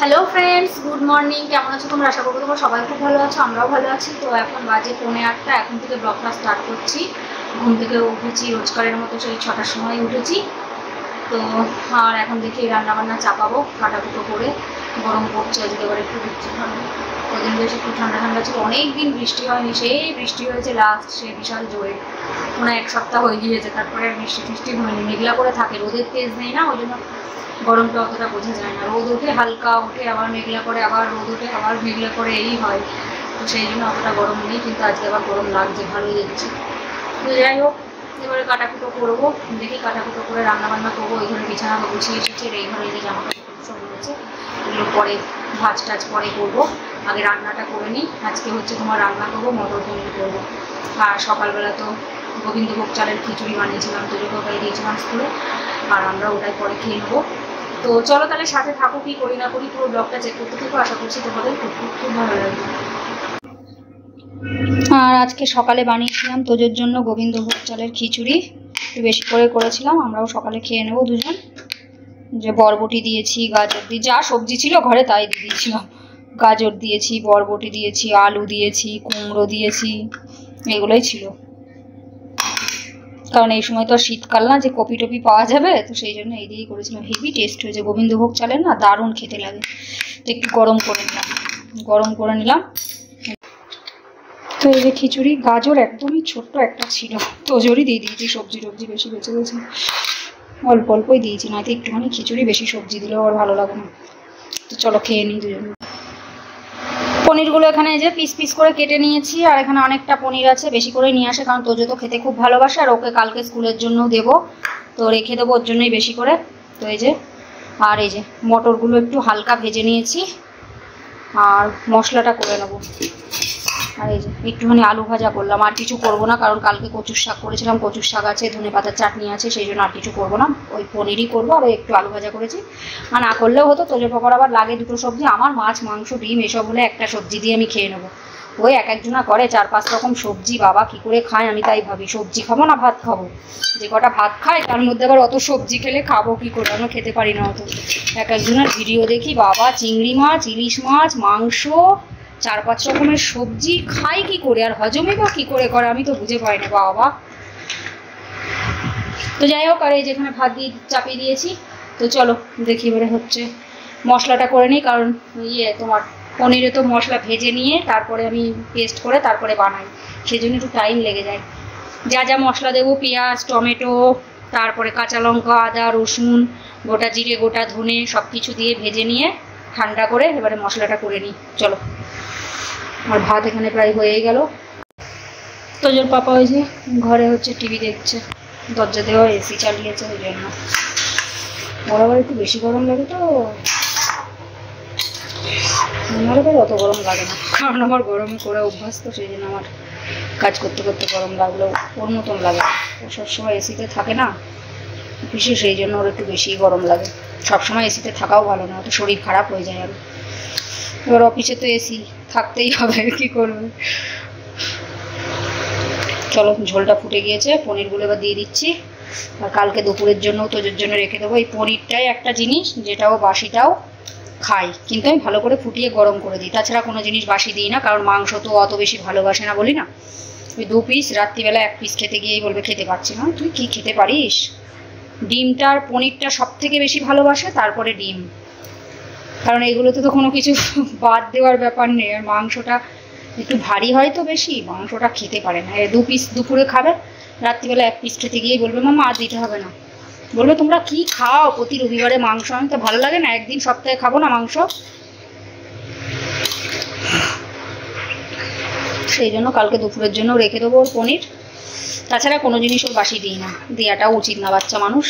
Hello friends, good morning. কেমন আছো তোমরা? আশা করবো তোমরা সবাই খুব ভালো আছো, আমরাও ভালো আছি। তো এখন বাজে 8:45। এখন থেকে ব্লগটা স্টার্ট করছি। ঘুম থেকে উঠেছি রোজকারের মতো, সেই 6টার সময় উঠেছি। তো আর এখন দেখি রান্নাবান্না চাপাবো, কাটাকুটো করে। গরম পড়ছে আজকে, এবার একটু দিচ্ছি ঠান্ডা। ওদিন বেশ একটু ঠান্ডা ঠান্ডা ছিল, অনেক দিন বৃষ্টি হয়নি। সেই বৃষ্টি হয়েছে লাস্ট, সে বিশাল জোরে, মনে হয় 1 সপ্তাহ হয়ে গিয়েছে। তারপরে আর বৃষ্টি ফিষ্টি হয়নি, মেঘলা করে থাকে, রোদের তেজ নেই না, ওই জন্য গরমটা অতটা বোঝা যায় না। রোদ ওঠে, হালকা ওঠে, আবার মেঘলা করে, আবার রোদ ওঠে, আবার মেঘলা করে, এই হয়। তো সেই জন্য অতটা গরম নেই, কিন্তু আজকে আবার গরম লাগছে, ভালোই দেখছি। তো যাই হোক, এবারে কাটাকুটো করবো, দেখি কাটাকুটো করে রান্নাবান্না করবো। ওই ঘরে বিছানা গুছিয়ে এসেছে, এই ঘরে যে জামা কাপড় সব রয়েছে, এগুলো পরে ভাজ টাজ পরে করবো। আগে রান্নাটা করে নিই। আজকে হচ্ছে তোমার রান্না করবো, মটর পনির করবো। আর সকালবেলা তো গোবিন্দভোগ চালের খিচুড়ি বানিয়েছিলাম, তোজোকে ওটাই দিয়েছিলাম স্কুলে, আর আমরা ওটাই পরে খেয়ে নেবো। তো চলো তাহলে সাথে থাকো, কি করি না করি পুরো ব্লগটা চেক করতে থাকো। আশা করছি তোমাদের খুব খুব খুব ভালো লাগবে। আর আজকে সকালে বানিয়েছিলাম তোজোর জন্য গোবিন্দভোগ চালের খিচুড়ি, একটু বেশি করে করেছিলাম, আমরাও সকালে খেয়ে নেবো দুজন। যে বরবটি দিয়েছি, গাজর দিয়ে, যা সবজি ছিল ঘরে তাই দিয়ে দিয়েছিলাম। গাজর দিয়েছি, বরবটি দিয়েছি, আলু দিয়েছি, কুমড়ো দিয়েছি, এগুলোই ছিল। কারণ এই সময় তো শীতকাল না, যে কপি টপি পাওয়া যাবে, তো সেই জন্য এই দিয়েই করেছিলাম। হেভি টেস্ট হয়েছে, গোবিন্দভোগ চালের না দারুণ খেতে লাগে। তো একটু গরম করে নিলাম। তো এই যে খিচুড়ি, গাজর একদমই ছোট্ট একটা ছিল, তোজোরই দিয়ে দিয়েছি। সবজি টবজি বেশি বেঁচে গেছে, অল্প অল্পই দিয়েছি, নয়তো একটুখানি খিচুড়ি বেশি সবজি দিলেও আর ভালো লাগে না। তো চলো খেয়ে নিই দুজন। পনিরগুলো এখানে যে পিস পিস করে কেটে নিয়েছি, আর এখানে অনেকটা পনির আছে, বেশি করে নিয়ে আসে, কারণ তোজো তো খেতে খুব ভালোবাসে, আর ওকে কালকে স্কুলের জন্য দেবো, তো রেখে দেবো ওর জন্যই বেশি করে। তো এই যে, আর এই যে মটরগুলো একটু হালকা ভেজে নিয়েছি, আর মশলাটা করে নেবো। আর এই যে একটুখানি আলু ভাজা করলাম, আর কিছু করবো না, কারণ কালকে কচুর শাক করেছিলাম, কচুর শাক আছে, ধনে পাতার চাটনি আছে, সেই জন্য আর কিছু করবো না, ওই পনিরই করবো। আর একটু আলু ভাজা করেছি, আর না করলেও হতো। তোজোর পাপড় আবার লাগে দুটো সবজি, আমার মাছ মাংস ডিম এসব হলে একটা সবজি দিয়ে আমি খেয়ে নেবো। ওই এক একজনা করে 4-5 রকম সবজি, বাবা কি করে খায় আমি তাই ভাবি। সবজি খাবো না ভাত খাবো? যে কটা ভাত খায় তার মধ্যে আবার অত সবজি খেলে খাবো কি করে? আমরা খেতে পারি না অত। এক একজনের ভিডিও দেখি, বাবা চিংড়ি মাছ, ইলিশ মাছ, মাংস, 4-5 রকমের সবজি খাই কি করে, আর হজমে বা কি করে করে আমি তো বুঝে পাই না বাবা। তো যাই হোক, আর এই যেখানে ভাত দিয়ে চাপিয়ে দিয়েছি। তো চলো দেখি এবারে হচ্ছে মশলাটা করে নিই, কারণ তোমার পনিরে তো মশলা ভেজে নিয়ে তারপরে আমি পেস্ট করে তারপরে বানাই, সেই জন্য একটু টাইম লেগে যায়। যা যা মশলা দেবো, পেঁয়াজ, টমেটো, তারপরে কাঁচা লঙ্কা, আদা, রসুন, গোটা জিরে, গোটা ধনে, সব কিছু দিয়ে ভেজে নিয়ে ঠান্ডা করে এবারে মশলাটা করে নিই। চলো, আর ভাত এখানে প্রায় হয়েই গেল। তোজোর পাপা ওই যে ঘরে হচ্ছে টিভি দেখছে, দরজা দেওয়া, এসি চালিয়েছে, ওই জন্য। বরাবর একটু বেশি গরম লাগে, তো আমার আবার অত গরম লাগে না, কারণ আমার গরমে করে অভ্যাস, তো সেই জন্য আমার কাজ করতে করতে গরম লাগলেও ওর মতন লাগে না। ও সবসময় এসিতে থাকে না বিশেষ, সেই জন্য ওর একটু বেশি গরম লাগে। সবসময় এসিতে থাকাও ভালো না, তো শরীর খারাপ হয়ে যায়। আর এবার অফিসে তো এসি থাকতেই হবে, কি করবে। চলো, ঝোলটা ফুটে গিয়েছে, পনিরগুলো এবার দিয়ে দিচ্ছি। আর কালকে দুপুরের জন্য তোজোর জন্য রেখে দেবো। এই পনিরটাই একটা জিনিস যেটাও বাসিটাও খাই, কিন্তু আমি ভালো করে ফুটিয়ে গরম করে দিই, তাছাড়া কোনো জিনিস বাসি দিই না, কারণ মাংস তো অত বেশি ভালোবাসে না, বলি না। ওই 2 পিস, রাত্রিবেলা 1 পিস খেতে গিয়েই বলবে খেতে পারছি না। তুই কি খেতে পারিস? ডিমটা আর পনিরটা সব থেকে বেশি ভালোবাসে, তারপরে ডিম, কারণ এগুলোতে তো কোনো কিছু বাদ দেওয়ার ব্যাপার নেই। আর মাংসটা একটু ভারী হয় তো বেশি, মাংসটা খেতে পারে না। 2 পিস দুপুরে খাবে, রাত্রিবেলা 1 পিস খেতে গিয়েই বলবে মামা আর দিতে হবে না। বলবে তোমরা কি খাও প্রতি রবিবারে মাংস? আমি তো ভালো লাগে না, একদিন সপ্তাহে খাবো না মাংস। সেই জন্য কালকে দুপুরের জন্য রেখে দেবো ওর পনির। তাছাড়া কোনো জিনিস ওর বাসি দিই না, দেওয়াটাও উচিত না, বাচ্চা মানুষ।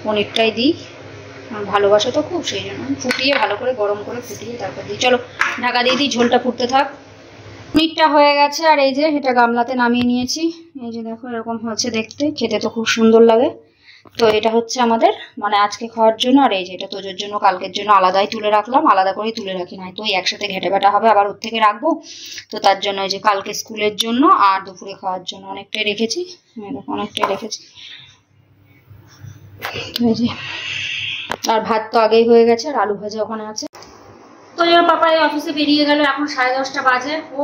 পনিরটাই দিই, ভালোবাসে তো খুব, সেই জন্য ফুটিয়ে ভালো করে গরম করে ফুটিয়ে তারপর দিই। চলো ঢাকা দিয়ে দিই, ঝোলটা ফুটতে থাক। পনিরটা হয়ে গেছে, আর এই যে এটা গামলাতে নামিয়ে নিয়েছি। এই যে দেখো এরকম হচ্ছে দেখতে, খেতে তো খুব সুন্দর লাগে। তো এটা হচ্ছে আমাদের মানে আজকে খাওয়ার জন্য, আর এই যে এটা তোজোর জন্য কালকের জন্য আলাদাই তুলে রাখলাম, আলাদা করেই তুলে রাখি, নাই তো একসাথে ঘেটে বেটা হবে, আবার ওর থেকে রাখবো। তো তার জন্য এই যে কালকে স্কুলের জন্য আর দুপুরে খাওয়ার জন্য অনেকটাই রেখেছি, অনেকটাই রেখেছি। এই যে, আর ভাত তো আগেই হয়ে গেছে, আর আলু ভাজা ওখানে আছে। তোজোর পাপা এই অফিসে বেরিয়ে গেল, এখন 10:30 বাজে। ও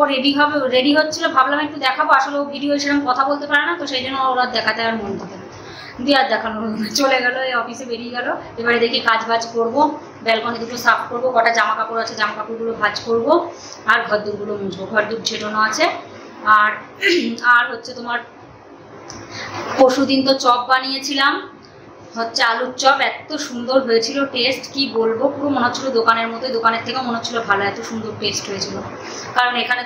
রেডি হচ্ছিল, ভাবলাম একটু দেখাবো, আসলে ও ভিডিও সেরকম কথা বলতে পারে না, তো সেই জন্য ওর আর দেখাতে আর মন থাকে না, দিয়ে আর দেখানো চলে গেল, এই অফিসে বেরিয়ে গেল। এবারে দেখি কাজ বাজ করবো, ব্যালকনি দুটো সাফ করবো, কটা জামা কাপড় আছে জামা কাপড়গুলো ভাঁজ করবো, আর ঘর দুপুরগুলো মুছবো, ঘর দুপ ঝেটানো আছে। আর আর হচ্ছে তোমার পরশুদিন তো চপ বানিয়েছিলাম, হচ্ছে আলুর চপ, এত সুন্দর হয়েছিল টেস্ট, কি বলবো, পুরো মনে হচ্ছিল দোকানের মতোই, দোকানের থেকেও মনে হচ্ছিল ভালো, এত সুন্দর টেস্ট হয়েছিল। কারণ এখানে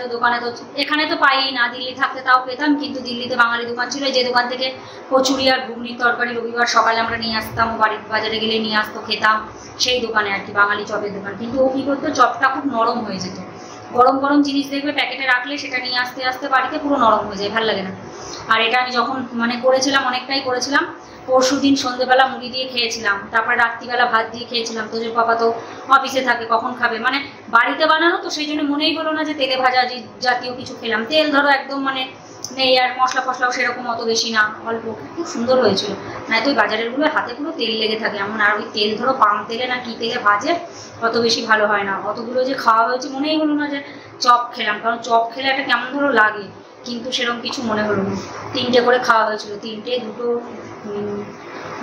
তো পাই না, দিল্লি থাকতে তাও পেতাম, কিন্তু দিল্লিতে বাঙালি দোকান ছিল, যে দোকান থেকে কচুরি আর ঘুগনির তরকারি রবিবার সকালে আমরা নিয়ে আসতাম, বাড়ির বাজারে গেলে নিয়ে আসতো, খেতাম, সেই দোকানে আর কি, বাঙালি চপের দোকান। কিন্তু ও কী করতো, চপটা খুব নরম হয়ে যেত, গরম গরম জিনিস দেখবে প্যাকেটে রাখলে সেটা নিয়ে আসতে আসতে বাড়িতে পুরো নরম হয়ে যায়, ভালো লাগে না। আর এটা আমি যখন করেছিলাম, অনেকটাই করেছিলাম, পরশুদিন সন্ধ্যেবেলা মুড়ি দিয়ে খেয়েছিলাম, তারপরে রাত্রিবেলা ভাত দিয়ে খেয়েছিলাম। তোজোর পাপা তো অফিসে থাকে, কখন খাবে, বাড়িতে বানানো তো, সেই জন্য মনেই হলো না যে তেলে ভাজা জাতীয় কিছু খেলাম। তেল ধরো একদম নেই, আর মশলা ফসলাও সেরকম অত বেশি না, অল্প, খুব সুন্দর হয়েছিল। না তো ওই বাজারেরগুলো হাতে পুরো তেল লেগে থাকে এমন, আর ওই তেল ধরো পাম তেলে না কি তেলে ভাজে, অত বেশি ভালো হয় না। অতগুলো যে খাওয়া হয়েছে মনেই হলো না যে চপ খেলাম, কারণ চপ খেলে একটা কেমন ধরো লাগে, কিন্তু সেরকম কিছু মনে হলো না। 3টে করে খাওয়া হয়েছিল, 3টে 2টো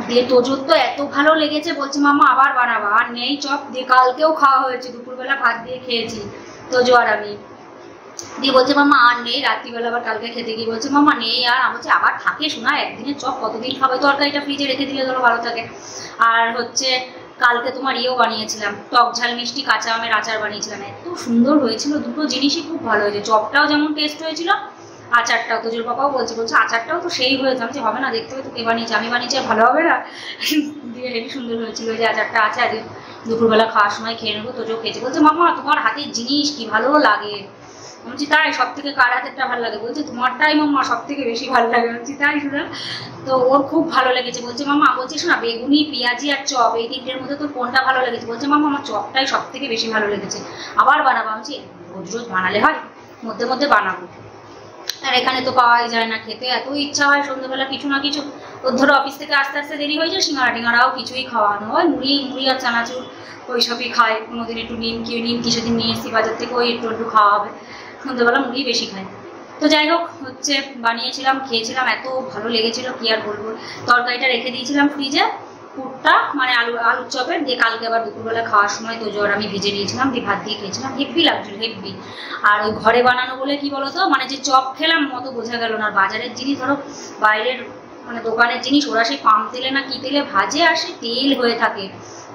দিয়ে। তোজোর তো এত ভালো লেগেছে, বলছে মামা আবার বানাবা, আর নেই চপ, দিয়ে কালকেও খাওয়া হয়েছে, দুপুরবেলা ভাত দিয়ে খেয়েছি তোজো আর আমি, দিয়ে বলছে মামা আর নেই, রাত্রিবেলা আবার কালকে খেতে গিয়ে বলছে মামা নেই আর, আমি বলছি আবার থাকে শোনা, একদিনের চপ কতদিন খাবে, তরকারিটা ফ্রিজে রেখে দিলে ধরো ভালো থাকে। আর হচ্ছে কালকে তোমার ইয়েও বানিয়েছিলাম, টক ঝাল মিষ্টি কাঁচা আমের আচার বানিয়েছিলাম, এত সুন্দর হয়েছিল, দুটো জিনিসই খুব ভালো হয়েছে, চপটাও যেমন টেস্ট হয়েছিল, আচারটাও। তোজোর পাপাও বলছে আচারটাও তো সেই হয়েছে, আমি হবে না, দেখতে হবে তো কে বানিয়েছে, আমি বানিয়েছি আর ভালো হবে না, দিয়ে হেবি সুন্দর হয়েছিল। ওই যে আচারটা আছে, আজ দুপুরবেলা খাওয়ার সময় খেয়ে নেবো। তোজো খেয়েছে, বলছে মামা তোমার হাতের জিনিস কি ভালো লাগে, বলছি তাই, সব থেকে কার হাতেরটা ভালো লাগে, বলছে তোমারটাই মাম্মা সব থেকে বেশি ভালো লাগে, বলছি তাই শোনা। তো ওর খুব ভালো লেগেছে, বলছে মামা, বলছে শোনা বেগুনি পেঁয়াজি আর চপ এই 3টের মধ্যে তোর কোনটা ভালো লেগেছে, বলছে মামা আমার চপটাই সব থেকে বেশি ভালো লেগেছে, আবার বানাবো। বলছি রোজ রোজ বানালে হয়, মধ্যে মধ্যে বানাবো, আর এখানে তো পাওয়াই যায় না, খেতে এত ইচ্ছা হয় সন্ধ্যাবেলা কিছু না কিছু। ওর ধরো অফিস থেকে আস্তে আস্তে দেরি হয়ে যায়, সিঙ্গাড়া টিঙ্গাড়াও কিছুই খাওয়ানো হয়, মুড়ি আর চানাচুর ওই সবই খায়, কোনোদিন একটু নিমকি সেদিন নিয়ে এসেছি বাজার থেকে, ওই একটু খাওয়া হবে, সন্ধ্যাবেলা মুড়ি বেশি খায়। তো যাই হোক, হচ্ছে বানিয়েছিলাম, খেয়েছিলাম, এত ভালো লেগেছিল কি আর বলবো। তরকারিটা রেখে দিয়েছিলাম ফ্রিজে, পুরটা আলুর চপের, দিয়ে কালকে আবার দুপুরবেলা খাওয়ার সময় তোজো আর আমি ভেজে নিয়েছিলাম, দিয়ে ভাত দিয়ে খেয়েছিলাম, হেভি লাগছিল, হেভি। আর ওই ঘরে বানানো বলে কি বলতো, যে চপ খেলাম মতো বোঝা গেল না, বাজারের জিনিস ধরো বাইরের দোকানের জিনিস, ওরা সেই পাম তেলে না কি তেলে ভাজে, আর সেই তেল হয়ে থাকে।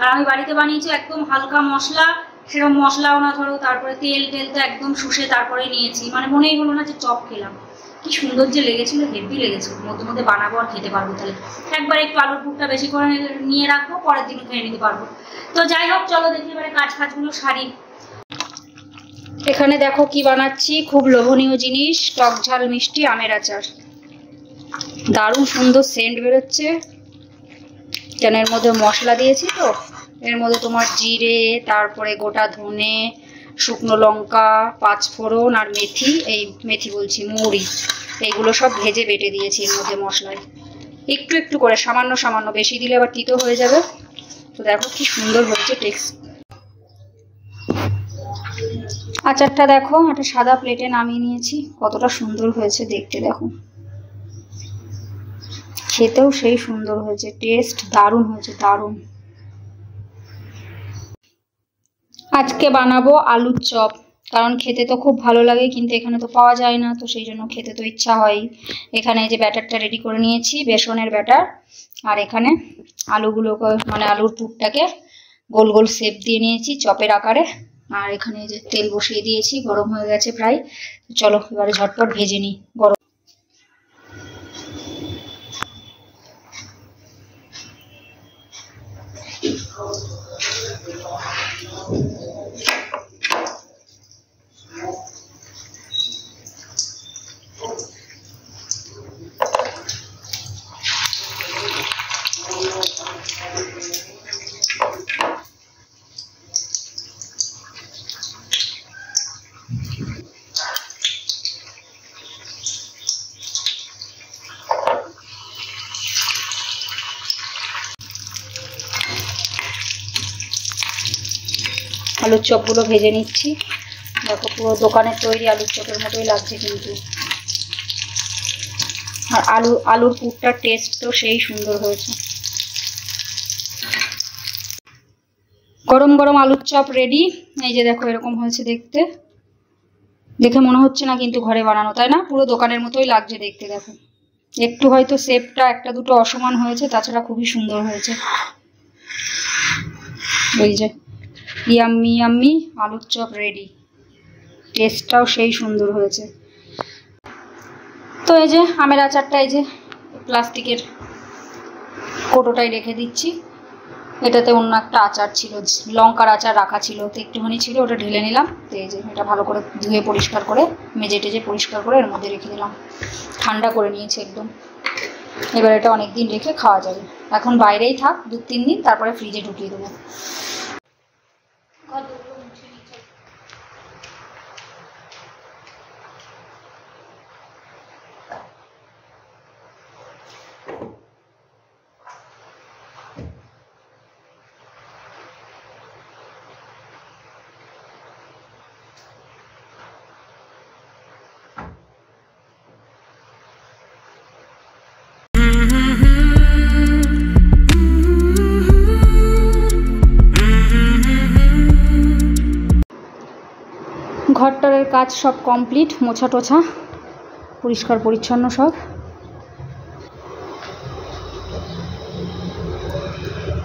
আর আমি বাড়িতে বানিয়েছি একদম হালকা মশলা, সেরকম মশলাও না ধরো, তারপরে তেল তো একদম শুষে তারপরে নিয়েছি, মনেই হলো না যে চপ খেলাম। কি সুন্দর যে লেগেছিল, হেভি লেগেছিল। মধ্যে মধ্যে বানাবো আর খেতে পারবো, তাহলে একবার একটু আলুর পুরটা বেশি করে নিয়ে রাখবো, পরের দিন খেয়ে নিতে পারবো। তো যাই হোক, চলো দেখি এবারে কাজগুলো সারি। এখানে দেখো কি বানাচ্ছি, খুব লোভনীয় জিনিস, টক ঝাল মিষ্টি আমের আচার, দারুণ সুন্দর সেন্ট বেরোচ্ছে, কেন এর মধ্যে মশলা দিয়েছি তো, এর মধ্যে তোমার জিরে, তারপরে গোটা ধনে, শুকনো লঙ্কা, পাঁচফোড়ন আর মৌরি, এইগুলো সব ভেজে বেটে দিয়েছি এর মধ্যে মশলায়, একটু একটু করে, সামান্য সামান্য, বেশি দিলে আবার তিতো হয়ে যাবে। তো দেখো কি সুন্দর হচ্ছে টেক্সট। আচারটা দেখো একটা সাদা প্লেটে নামিয়ে নিয়েছি, কতটা সুন্দর হয়েছে দেখতে, দেখো খেতেও সেই সুন্দর হয়েছে, টেস্ট দারুণ হয়েছে, দারুণ। আজকে বানাবো আলুর চপ, কারণ খেতে তো খুব ভালো লাগে, কিন্তু এখানে তো পাওয়া যায় না, তো সেই জন্য খেতে তো ইচ্ছা হয়। এখানে যে ব্যাটারটা রেডি করে নিয়েছি, বেসনের ব্যাটার, আর এখানে আলুগুলোকে আলুর পুরটাকে গোল গোল শেপ দিয়ে নিয়েছি চপের আকারে, আর এখানে যে তেল বসিয়ে দিয়েছি, গরম হয়ে গেছে প্রায়, চলো এবারে ঝটপট ভেজে নিই। গরম আলুর চপগুলো ভেজে নিচ্ছি। দেখো পুরো দোকানের তৈরি আলুর চপের মতোই লাগছে কিন্তু। আর আলুর পুরটার টেস্ট তো সেই সুন্দর হয়েছে। গরম গরম আলুর চপ রেডি। এই যে দেখো এরকম হয়েছে দেখতে। দেখে মনে হচ্ছে না কিন্তু ঘরে বানানো, তাই না? পুরো দোকানের মতোই লাগছে দেখতে। দেখো একটু হয়তো শেপটা একটা দুটো অসমান হয়েছে, তাছাড়া খুবই সুন্দর হয়েছে। এই যে ইয়াম্মি ইয়াম্মি আলুর চপ রেডি। টেস্টটাও সেই সুন্দর হয়েছে। তো এই যে আমের আচারটা এই যে প্লাস্টিকের কৌটোটায় রেখে দিচ্ছি। এটাতে অন্য একটা আচার ছিল, লঙ্কার আচার রাখা ছিল, তো একটুখানি ছিল, ওটা ঢেলে নিলাম। তো এই যে এটা ভালো করে ধুয়ে পরিষ্কার করে মেজে টেজে পরিষ্কার করে এর মধ্যে রেখে দিলাম। ঠান্ডা করে নিয়েছি একদম। এবার এটা অনেক দিন রেখে খাওয়া যাবে। এখন বাইরেই থাক 2-3 দিন, তারপরে ফ্রিজে ঢুকিয়ে দেবো। ঘরটারের কাজ সব কমপ্লিট, মোছা টোছা পরিষ্কার পরিচ্ছন্ন সব।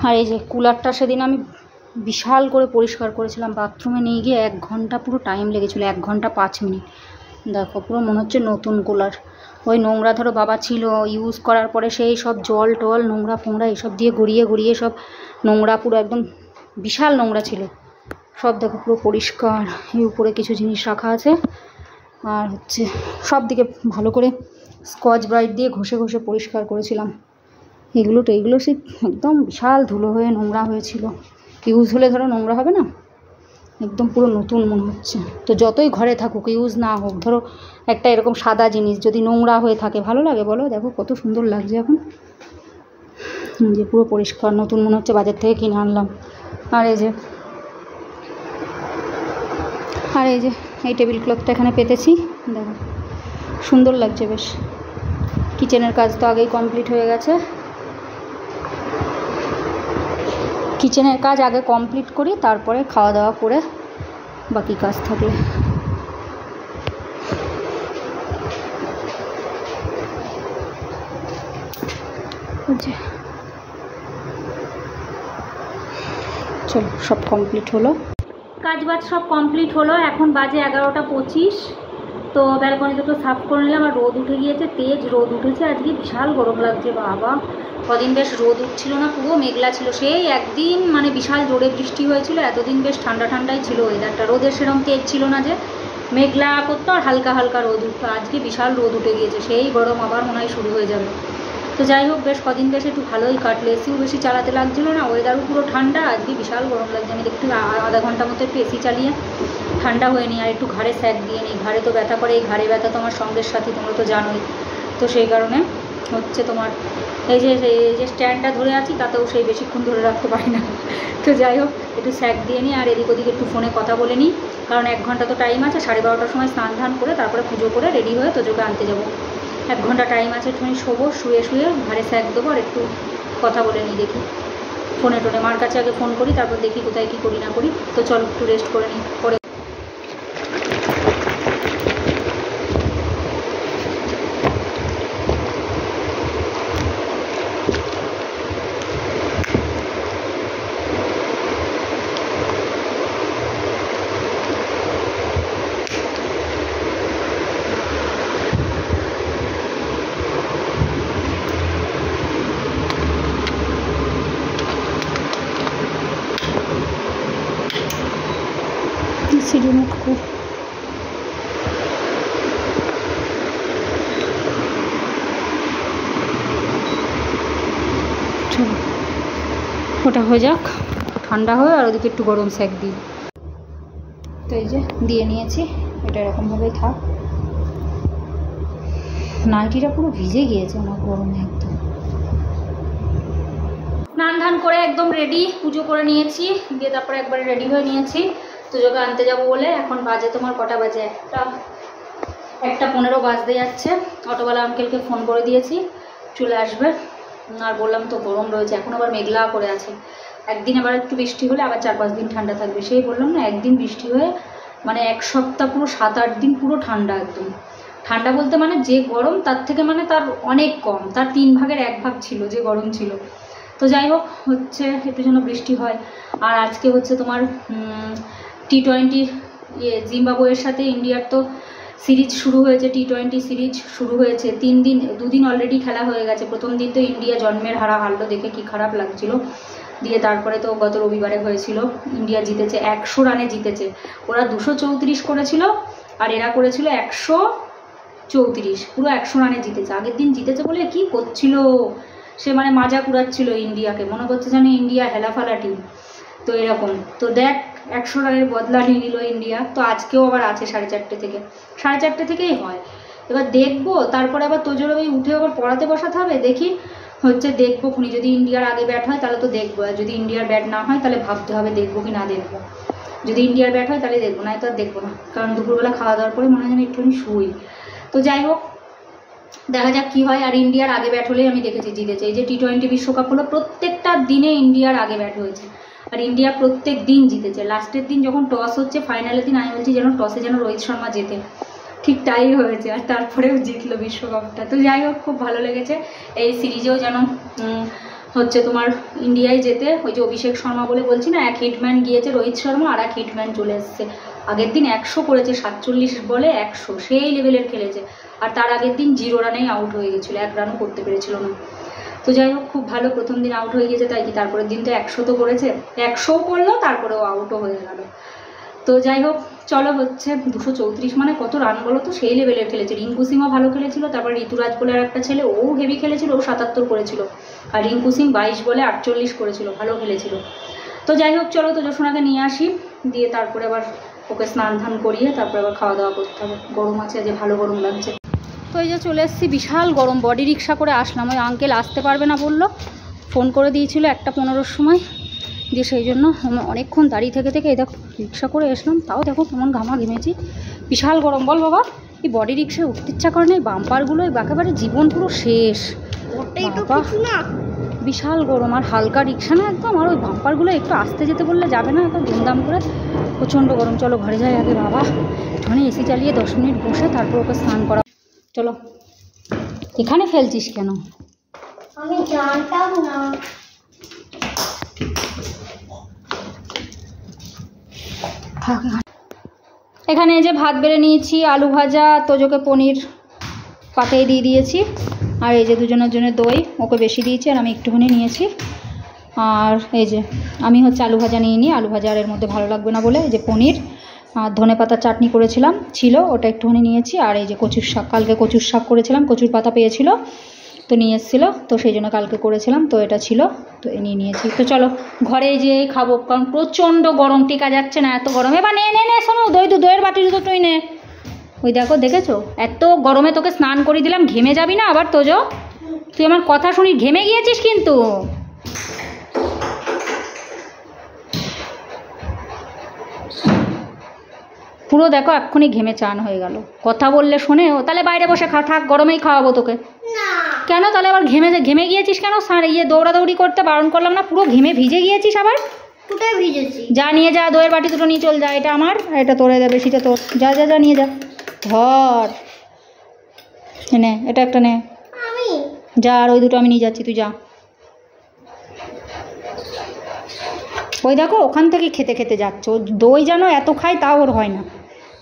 আর এই যে কুলারটা সেদিন আমি বিশাল করে পরিষ্কার করেছিলাম, বাথরুমে নিয়ে গিয়ে 1 ঘন্টা পুরো টাইম লেগেছিলো, 1 ঘন্টা 5 মিনিট। দেখো পুরো মনে হচ্ছে নতুন কুলার। ওই নোংরা ধরো বাবা ছিল, ইউজ করার পরে সেই সব জল টল নোংরা ফোংরা এসব দিয়ে গড়িয়ে গড়িয়ে সব নোংরা, পুরো একদম বিশাল নোংরা ছিল সব। দেখো পুরো পরিষ্কার। এই উপরে কিছু জিনিস রাখা আছে। আর হচ্ছে সব দিকে ভালো করে স্কচ ব্রাইট দিয়ে ঘষে ঘষে পরিষ্কার করেছিলাম। এগুলো সে একদম বিশাল ধুলো হয়ে নোংরা হয়েছিল। ইউজ হলে ধরো নোংরা হবে না, একদম পুরো নতুন মনে হচ্ছে। তো যতই ঘরে থাকুক, ইউজ না হোক, ধরো একটা এরকম সাদা জিনিস যদি নোংরা হয়ে থাকে ভালো লাগে বলো? দেখো কত সুন্দর লাগছে এখন, যে পুরো পরিষ্কার নতুন মনে হচ্ছে, বাজার থেকে কিনে আনলাম। আর এই যে এই টেবিল ক্লথটা এখানে পেতেছি, দেখো সুন্দর লাগছে বেশ। কিচেনের কাজ তো আগেই কমপ্লিট হয়ে গেছে। কিচেনের কাজ আগে কমপ্লিট করি, তারপরে খাওয়া দাওয়া করে বাকি কাজ থাকলে। চলো সব কমপ্লিট হলো, কাজ বাজ সব কমপ্লিট হলো। এখন বাজে 11টা 25। তো ব্যালকনি দুটো সাফ করে নিলাম। আর রোদ উঠে গিয়েছে, তেজ রোদ উঠেছে আজকে, বিশাল গরম লাগছে বাবা। কদিন বেশ রোদ উঠছিল না, পুরো মেঘলা ছিল। সেই একদিন মানে বিশাল জোরে বৃষ্টি হয়েছিল, এতদিন বেশ ঠান্ডা ঠান্ডাই ছিল ওয়েদারটা। রোদের সেরকম তেজ ছিল না, যে মেঘলা করতো আর হালকা হালকা রোদ উঠতো। আজকে বিশাল রোদ উঠে গিয়েছে, সেই গরম আবার মনে হয় শুরু হয়ে যাবে। তো যাই হোক, বেশ কদিন বেশ একটু ভালোই কাটলো। এসিও বেশি চালাতে লাগছিলো না, ওয়েদারও পুরো ঠান্ডা। আজকে বিশাল গরম লাগছে। আমি একটু আধা ঘন্টার মতো একটু এসি চালিয়ে ঠান্ডা হয়ে নিই, আর একটু ঘাড়ে স্যাক দিয়ে নিই। ঘাড়ে তো ব্যথা করে, এই ঘাড়ে ব্যথা তো আমার সঙ্গের সাথে, তোমরা তো জানোই। তো সেই কারণে হচ্ছে তোমার এই যে স্ট্যান্ডটা ধরে আছি, তাতেও সেই বেশিক্ষণ ধরে রাখতে পারি না। তো যাই হোক, একটু স্যাক দিয়ে নিই, আর এদিক ওদিক একটু ফোনে কথা বলে নিই। কারণ 1 ঘন্টা তো টাইম আছে। 12:30টার সময় স্নান ধান করে তারপরে পুজো করে রেডি হয়ে তোজোকে আনতে যাবো। 1 ঘন্টা টাইম আছে, একটুখানি শোবো, শুয়ে ঘাড়ে স্যাক দেবো, আর একটু কথা বলে নিই। দেখি ফোনে টোনে মার কাছে আগে ফোন করি, তারপর দেখি কোথায় কী করি না করি। তো চলো একটু রেস্ট করে নিই, পরে সিঁড়ি মুখ করে ওটা হয়ে যাক, ঠান্ডা হয়ে, আর ওদিকে একটু গরম স্যাক দিই। তো এই যে দিয়ে নিয়েছি, এটা এরকমভাবেই থাক। নাইটিটা পুরো ভিজে গিয়েছে আমার গরমে একদম। স্নান ধান করে একদম রেডি, পুজো করে নিয়েছি, দিয়ে তারপরে একবারে রেডি হয়ে নিয়েছি তোজোকে আনতে যাবো বলে। এখন বাজে তোমার কটা বাজে, 1:15 বাজতে যাচ্ছে। অটোওয়ালা আঙ্কেলকে ফোন করে দিয়েছি, চলে আসবে। আর বললাম তো গরম রয়েছে, এখন আবার মেঘলা করে আছে। একদিন আবার একটু বৃষ্টি হলে আবার 4-5 দিন ঠান্ডা থাকবে। সেই বললাম না, একদিন বৃষ্টি হয়ে মানে 1 সপ্তাহ পুরো 7-8 দিন পুরো ঠান্ডা। একদম ঠান্ডা বলতে মানে যে গরম তার থেকে মানে তার অনেক কম, তার 3 ভাগের 1 ভাগ ছিল যে গরম ছিল। তো যাই হোক হচ্ছে একটু যেন বৃষ্টি হয়। আর আজকে হচ্ছে তোমার T20 জিম্বাবুয়ের সাথে ইন্ডিয়ার তো সিরিজ শুরু হয়েছে, T20 সিরিজ শুরু হয়েছে। 2 দিন অলরেডি খেলা হয়ে গেছে। প্রথম দিন তো ইন্ডিয়া জন্মের হারলো, দেখে কি খারাপ লাগছিল। দিয়ে তারপরে তো গত রবিবারে হয়েছিল, ইন্ডিয়া জিতেছে, 100 রানে জিতেছে। ওরা 234 করেছিল আর এরা করেছিল 134, পুরো 100 রানে জিতেছে। আগের দিন জিতেছে বলে কি করছিল সে, মানে মাজা কুড়াচ্ছিল ইন্ডিয়াকে, মনে করছে যেন ইন্ডিয়া হেলাফালা টিম। তো এরকম তো দেখ 100 রানের বদলা নিয়ে নিল ইন্ডিয়া। তো আজকেও আবার আছে 4:30 থেকে, 4:30 থেকেই হয়। এবার দেখবো, তারপরে আবার তোজোর ওই উঠে আবার পড়াতে বসাতে হবে। দেখি হচ্ছে দেখবো খুনি, যদি ইন্ডিয়ার আগে ব্যাট হয় তাহলে তো দেখবো, আর যদি ইন্ডিয়ার ব্যাট না হয় তাহলে ভাবতে হবে দেখবো কি না দেখবো। যদি ইন্ডিয়ার ব্যাট হয় তাহলে দেখবো, না তো আর দেখবো না, কারণ দুপুরবেলা খাওয়া দাওয়ার পরে মনে হয় যেন একটুখানি শুই। তো যাই হোক দেখা যাক কী হয়। আর ইন্ডিয়ার আগে ব্যাট হলেই আমি দেখেছি জিতেছে। এই যে T20 বিশ্বকাপ হলো, প্রত্যেকটা দিনে ইন্ডিয়ার আগে ব্যাট হয়েছে আর ইন্ডিয়া প্রত্যেক দিন জিতেছে। লাস্টের দিন যখন টস হচ্ছে, ফাইনালের দিন আমি বলছি যেন টসে যেন রোহিত শর্মা জেতে, ঠিক তাই হয়েছে। আর তারপরেও জিতলো বিশ্বকাপটা। তো যাই হোক খুব ভালো লেগেছে। এই সিরিজেও যেন হচ্ছে তোমার ইন্ডিয়ায় যেতে, ওই যে অভিষেক শর্মা বলে বলছি না, 1 হিটম্যান গিয়েছে রোহিত শর্মা, আর 1 হিটম্যান চলে এসছে। আগের দিন 100 করেছে, 47 বলে 100, সেই লেভেলের খেলেছে। আর তার আগের দিন 0 রানেই আউট হয়ে গেছিলো, 1 রানও করতে পেরেছিল না। তো যাই হোক খুব ভালো, প্রথম দিন আউট হয়ে গেছে তাই কি, তারপরের দিন তো 100 তো করেছে, 100 করলো, তারপরেও আউটও হয়ে গেল। তো যাই হোক চলো হচ্ছে 234 মানে কত রান বলো তো, সেই লেভেলের খেলেছে। রিঙ্কু সিংও ভালো খেলেছিল, তারপর ঋতুরাজ বলে আর একটা ছেলে, ও হেভি খেলেছিল, ও 77 করেছিল। আর রিঙ্কু সিং 22 বলে 48 করেছিল, ভালো খেলেছিল। তো যাই হোক চলো তোজোসোনাকে নিয়ে আসি, দিয়ে তারপরে আবার ওকে স্নান ধান করিয়ে তারপরে আবার খাওয়া দাওয়া করতে হবে। গরম আছে, যে ভালো গরম লাগছে। তো এই যে চলে এসেছি, বিশাল গরম, বডি রিক্সা করে আসলাম। ওই আঙ্কেল আসতে পারবে না বললো, ফোন করে দিয়েছিল 1:15 সময়, দিয়ে সেই জন্য অনেকক্ষণ দাঁড়িয়ে থেকে এই দেখো রিক্সা করে এসলাম। তাও দেখো কেমন ঘামা ঘেমেছি, বিশাল গরম। বল বাবা, এই বডি রিক্সায় উঠতে ইচ্ছা করে না, এই বাম্পারগুলো একেবারে জীবন পুরো শেষ। বিশাল গরম, আর হালকা রিক্সা না একদম। আর ওই বাম্পারগুলো একটু আসতে যেতে বললে যাবে না, একদম ধুমধাম করে। প্রচণ্ড গরম। চলো ঘরে যাই আগে বাবা, একটুখানি এসি চালিয়ে 10 মিনিট বসে তারপর ওকে স্নান করা। চলো। এখানে ফেলছিস কেন? আমি জানতাম না। এখানে যে ভাত বেড়ে নিয়েছি, আলু ভাজা, তোজোকে পনির পাতায় দিয়ে দিয়েছি, আর এই যে দুজনের জন্য দই, ওকে বেশি দিয়েছি আর আমি একটুখানি নিয়েছি। আর এই যে আমি হচ্ছে আলু ভাজা নিয়ে নিই, আলু ভাজা আর এর মধ্যে ভালো লাগবে না বলে এই যে পনির আর ধনে পাতার চাটনি করেছিলাম ছিল, ওটা একটুখানি নিয়েছি। আর এই যে কচুর শাক, কালকে কচুর শাক করেছিলাম, কচুর পাতা পেয়েছিল তো নিয়ে এসেছিলো, তো সেই জন্য কালকে করেছিলাম, তো এটা ছিল তো নিয়ে নিয়েছি। তো চলো ঘরে যে খাবো, কারণ প্রচণ্ড গরম, টিকা যাচ্ছে না এত গরম। এবার নে নে নে শোনো, দইয়ের বাটি দুটো তুই নে। ওই দেখো, দেখেছো এত গরমে তোকে স্নান করে দিলাম, ঘেমে যাবি না আবার তোজো? তুই আমার কথা শুনি ঘেমে গিয়েছিস কিন্তু। পুরো দেখো এক্ষুনি ঘেমে চান হয়ে গেল। কথা বললে শোনে ও? তাহলে বাইরে বসে থাক, গরমেই খাওয়াবো তোকে। কেন তাহলে আবার ঘেমে গিয়েছিস কেন? দৌড়াদৌড়ি করতে বারণ করলাম না? পুরো ঘেমে ভিজে গিয়েছিস আবার। কোথায় ভিজেছি? যা নিয়ে যা, দইয়ের বাটি দুটো নিয়ে চল যা। এটা আমার, এটা তোর, এটা বেশিটা তোর। যা যা যা নিয়ে যা, ধর নে, এটা একটা নে যা। আর ওই দুটো আমি নিয়ে যাচ্ছি, তুই যা। ওই দেখো ওখান থেকে খেতে খেতে যাচ্ছে। ও দই যেন এত খায় তাও ওর হয় না।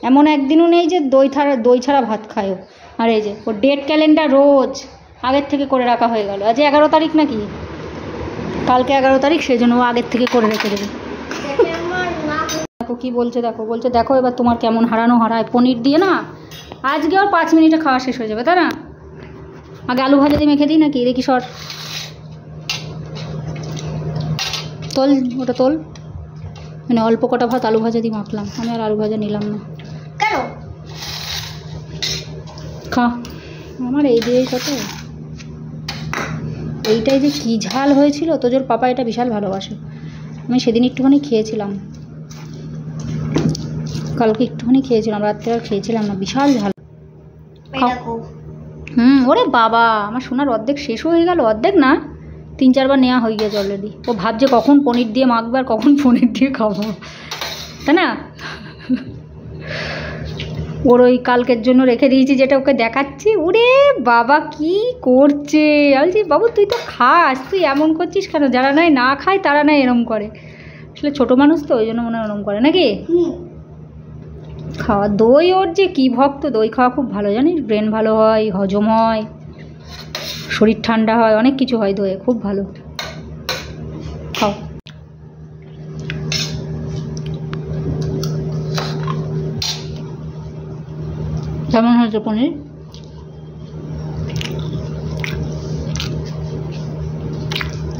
এমন একদিনও নেই যে দই ছাড়া ভাত খায় ও। আর এই যে ওর ডেট ক্যালেন্ডার রোজ আগের থেকে করে রাখা হয়ে গেল। আজ 11 তারিখ নাকি? কালকে 11 তারিখ, সেই জন্য ও আগের থেকে করে রেখে দেবে। দেখো কি বলছে, বলছে দেখো এবার তোমার কেমন হারানো হারায় পনির দিয়ে না। আজকে ওর 5 মিনিটে খাওয়া শেষ হয়ে যাবে, তাই না? আগে আলু ভাজা দিয়ে মেখে দিই নাকি? দেখি সর, তোল ওটা তোল। মানে অল্প কটা ভাত আলু ভাজা দিয়ে মাখলাম, আমি আর আলু ভাজা নিলাম না। কেন? খা, আমার এই দিয়েই কত। এইটাই যে কী ঝাল হয়েছিল, তোজোর পাপা এটা বিশাল ভালোবাসে। আমি সেদিন একটুখানি খেয়েছিলাম, কালকে একটুখানি খেয়েছিলাম, রাত্রে আর খেয়েছিলাম না, বিশাল ঝাল। ওরে বাবা, আমার সোনার অর্ধেক শেষ হয়ে গেল, অর্ধেক না 3-4 বার নেওয়া হয়ে গেছে অলরেডি। ও ভাবছে কখন পনির দিয়ে মাখবে আর কখন পনির দিয়ে খাবো, তাই না? ওর ওই কালকের জন্য রেখে দিয়েছি যেটা ওকে দেখাচ্ছি। ওরে বাবা কি করছে, বলছি বাবু তুই তো খাস, তুই এমন করছিস কেন? যারা নাই না খায় তারা নাই এরম করে, আসলে ছোটো মানুষ তো ওই জন্য মনে হয় এরম করে নাকি। খাওয়া দই ওর যে কী ভক্ত, দই খাওয়া খুব ভালো জানিস, ব্রেন ভালো হয়, হজম হয়, শরীর ঠান্ডা হয়, অনেক কিছু হয় দইয়ে, খুব ভালো। খাও। কেমন হয়েছে পনির?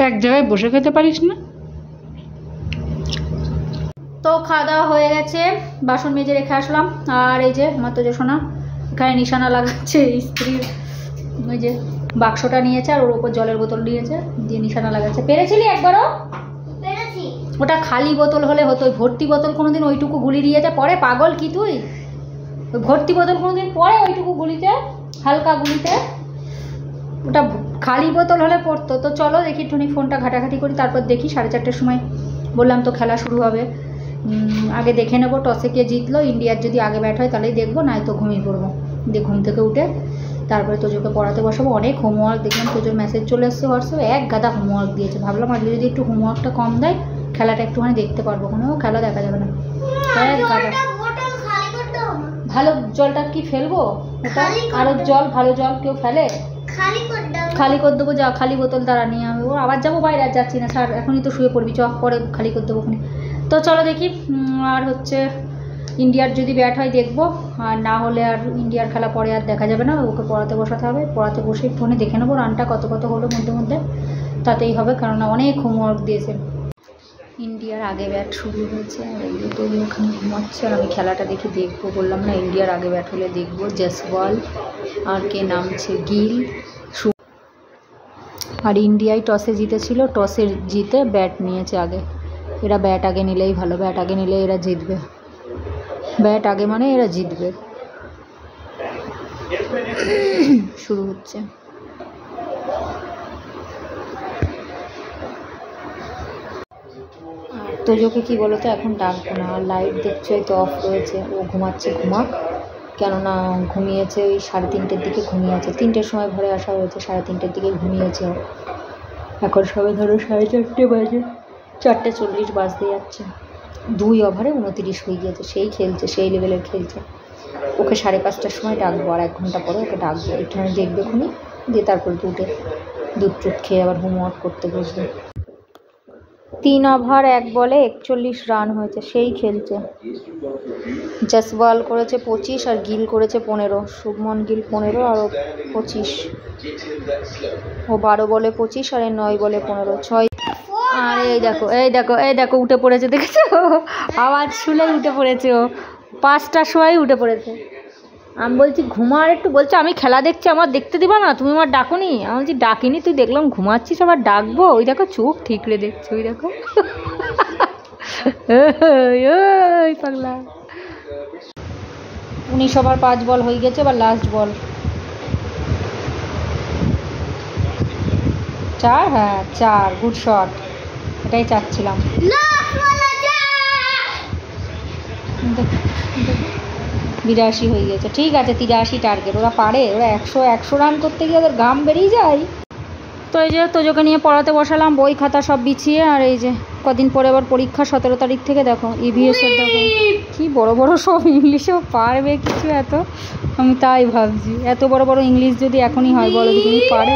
এক জায়গায় বসে খেতে পারিস না? তো খাওয়া দাওয়া হয়ে গেছে, বাসন মেজে রেখে আসলাম। আর এই যে আমার তো যে সোনা এখানে নিশানা লাগাচ্ছে, স্ত্রীর ওই যে বাক্সটা নিয়েছে আর ওর ওপর জলের বোতল নিয়েছে, দিয়ে নিশানা লাগাচ্ছে। পেরেছিলি একবারও? ওটা খালি বোতল হলে হতো, ভর্তি বোতল কোনোদিন ওইটুকু গুলি দিয়ে যা পরে, পাগল কি তুই? ওই ভর্তি বোতল কোনোদিন পরে ওইটুকু গুলিতে, হালকা গুলিতে, ওটা খালি বোতল হলে পড়তো। তো চলো দেখি একটুখানি ফোনটা ঘাটাঘাটি করি, তারপর দেখি 4:30-র সময় বললাম তো খেলা শুরু হবে, আগে দেখে নেবো টসে কে জিতলো। ইন্ডিয়ার যদি আগে ব্যাট হয় তাহলেই দেখবো, নাই তো ঘুমিয়ে পড়বো। দিয়ে ঘুম থেকে উঠে তারপরে তোজোকে পড়াতে বসাবো। অনেক হোমওয়ার্ক দেখলাম, তোজোর মেসেজ চলে এসছে হোয়াটসঅ্যাপে, এক গাদা হোমওয়ার্ক দিয়েছে। ভাবলাম আজকে যদি একটু হোমওয়ার্কটা কম দেয় খেলাটা একটুখানি দেখতে পারবো, কোনো খেলা দেখা যাবে না, এক গাদা। ভালো জলটা কি ফেলবো? ওটা আরো জল, ভালো জল কেউ ফেলে? খালি করে দেবো, যা খালি বোতল দ্বারা নিয়ে আমি ও আবার যাবো বাইরে, আর যাচ্ছি না স্যার, এখনই তো শুয়ে পড়বি, চক পরে খালি করে দেবো ওখানে। তো চলো দেখি, আর হচ্ছে ইন্ডিয়ার যদি ব্যাট হয় দেখবো, আর না হলে আর ইন্ডিয়ার খেলা পরে আর দেখা যাবে না, ওকে পড়াতে বসাতে হবে। পড়াতে বসে ফোনে দেখে নেবো রানটা কত কত হলো মধ্যে মধ্যে, তাতেই হবে, কারণ অনেক হোমওয়ার্ক দিয়েছে। ইন্ডিয়ার আগে ব্যাট শুরু হয়েছে, আর এই তো ওখানে ঘুমাচ্ছে, আর আমি খেলাটা দেখি দেখবো, বললাম না ইন্ডিয়ার আগে ব্যাট হলে দেখবো। জয়সওয়াল আর কে নামছে গিল, আর ইন্ডিয়ায় টসে জিতেছিল, টসে জিতে ব্যাট নিয়েছে আগে। এরা ব্যাট আগে নিলেই ভালো, ব্যাট আগে নিলে এরা জিতবে, ব্যাট আগে মানে এরা জিতবে। শুরু হচ্ছে। তোজোকে কি বলো তো এখন ডাকবো না, আর লাইট দেখছো এই তো অফ রয়েছে, ও ঘুমাচ্ছে, ঘুমাক, কেননা ঘুমিয়েছে ওই 3:30-র দিকে ঘুমিয়েছে, 3টের সময় ঘরে আসা হয়েছে, 3:30-র দিকে ঘুমিয়েছে ও। এখন সবে ধরো 4:30 বাজে, 4:40 বাজতে যাচ্ছে। 2 ওভারে 29 হয়ে গিয়েছে, সেই খেলছে, সেই লেভেলের খেলছে। ওকে 5:30টার সময় ডাকবো, আর 1 ঘন্টা পরে ওকে ডাকবো, একটুখানি দেখবে খুনি, দিয়ে তারপর উঠে দুধ টুধ খেয়ে আবার হোমওয়ার্ক করতে বসবে। 3 ওভার 1 বলে 41 রান হয়েছে, সেই খেলছে। জয়সওয়াল করেছে 25 আর গিল করেছে 15, শুভমন গিল 15 আর 25, ও 12 বলে 25 আর 9 বলে 15, 6। আর এই দেখো এই দেখো এই দেখো উঠে পড়েছে, দেখেছো? আওয়াজ শুনেই উঠে পড়েছে ও, 5টার সময় উঠে পড়েছে। আমি বলছি ঘুমা আর একটু, বলছে আমি খেলা দেখছি, আমার দেখতে দিবা না, তুমি আমার ডাকুনি? আমি বলছি ডাকিনি, তুই দেখলাম ঘুমাচ্ছিস আবার ডাকবো? ওই দেখো চোখ ঠিকরে দেখছো, ওই দেখো। ওই পাগলা। 19 ওভার 5 বল হয়ে গেছে, এবার লাস্ট বল 4, হ্যাঁ 4, গুড শট, এটাই চাচ্ছিলাম। 82 হয়ে গেছে, ঠিক আছে 83 টার্গেট, ওরা পারে, ওরা 100 রান করতে গিয়ে ওদের ঘাম বেরিয়ে যায়। তো এই যে তোজোকে নিয়ে পড়াতে বসালাম, বই খাতা সব বিছিয়ে, আর এই যে কদিন পরে আবার পরীক্ষা 17 তারিখ থেকে, দেখো ইভিএসের, দেখো কি বড় বড় সব, ইংলিশেও পারবে কিছু এত, আমি তাই ভাবছি এত বড় বড় ইংলিশ যদি এখনই হয় বলো দেখি পারে।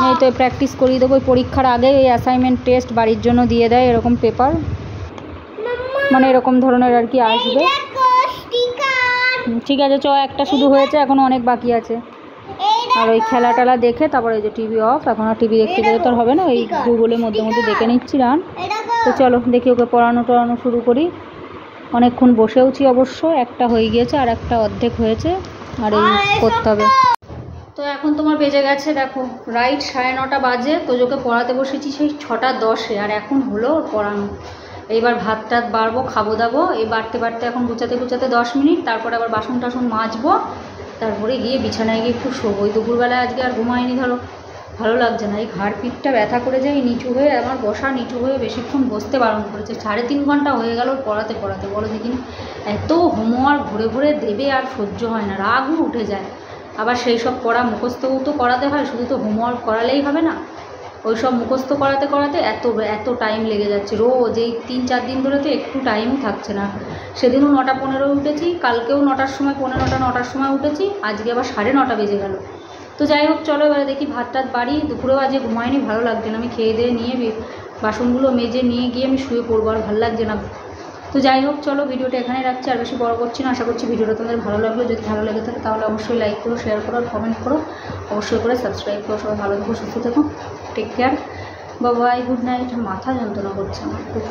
এই তো প্র্যাকটিস করিয়ে দেবো, পরীক্ষার আগে এই অ্যাসাইনমেন্ট টেস্ট বাড়ির জন্য দিয়ে দেয়, এরকম পেপার, মানে এরকম ধরনের আর কি আসবে। ঠিক আছে চ, একটা শুধু হয়েছে, এখনো অনেক বাকি আছে। আর ওই খেলা টেলা দেখে তারপরে এই যে টিভি অফ, এখন আর টিভি দেখতে গেলে তো হবে না, ওই গুগলের মধ্যে মধ্যে দেখে নিচ্ছি রান। তো চলো দেখি ওকে পড়ানো টড়ানো শুরু করি। অনেকক্ষণ বসেওছি অবশ্য, একটা হয়ে গিয়েছে আর একটা অর্ধেক হয়েছে, আর এই করতে হবে। তো এখন তোমার বেজে গেছে দেখো রাইট 9:30 বাজে। তোজোকে পড়াতে বসেছি সেই 6:10-এ, আর এখন হলো ওর পড়ানো। এইবার ভাত টাত বাড়বো, খাবো দাবো। এই বাড়তে বাড়তে এখন গুছাতে 10 মিনিট, তারপরে আবার বাসন টাসন মাজবো, তারপরে গিয়ে বিছানায় গিয়ে একটু শোবো। ওই দুপুরবেলায় আজকে আর ঘুমাইনি, ধরো ভালো লাগছে না, এই ঘাড় পিঠটা ব্যথা করে যায় নিচু হয়ে। আমার বসা নিচু হয়ে বেশিক্ষণ বসতে বারণ করেছে। 3.5 ঘন্টা হয়ে গেল পড়াতে পড়াতে। বলো দেখিনি, এত হোমওয়ার্ক ঘুরে ঘুরে দেবে আর সহ্য হয় না, রাগও উঠে যায়। আবার সেই সব পড়া মুখস্থও তো করাতে হয়, শুধু তো হোমওয়ার্ক করালেই হবে না। ওই সব মুখস্থ করাতে করাতে এত টাইম লেগে যাচ্ছে রোজ। এই 3-4 দিন ধরে তো একটু টাইমও থাকছে না। সেদিনও 9:15 উঠেছি, কালকেও 9টার সময়, 9:45-9টার সময় উঠেছি, আজকে আবার 9:30 বেজে গেল। তো যাই হোক চলো এবারে দেখি ভাত টাত বাড়ি। দুপুরেও আজকে ঘুমাইনি, ভালো লাগছে না। আমি খেয়ে দিয়ে নিয়ে বাসনগুলো মেজে নিয়ে গিয়ে আমি শুয়ে পড়বো, আর ভালো লাগছে না। তো যাই হোক চলো ভিডিওটা এখানে রাখছি, আর বেশি বড় করছি না। আশা করছি ভিডিওটা তোমাদের ভালো লাগলো। যদি ভালো লেগে থাকে তাহলে অবশ্যই লাইক করো, শেয়ার করো, আর কমেন্ট করো, অবশ্যই করে সাবস্ক্রাইব করো। সবাই ভালো থেকো, সুস্থ থেকো, take care, bye bye, good night. মাথা যন্ত্রণা করছে আমার খুব।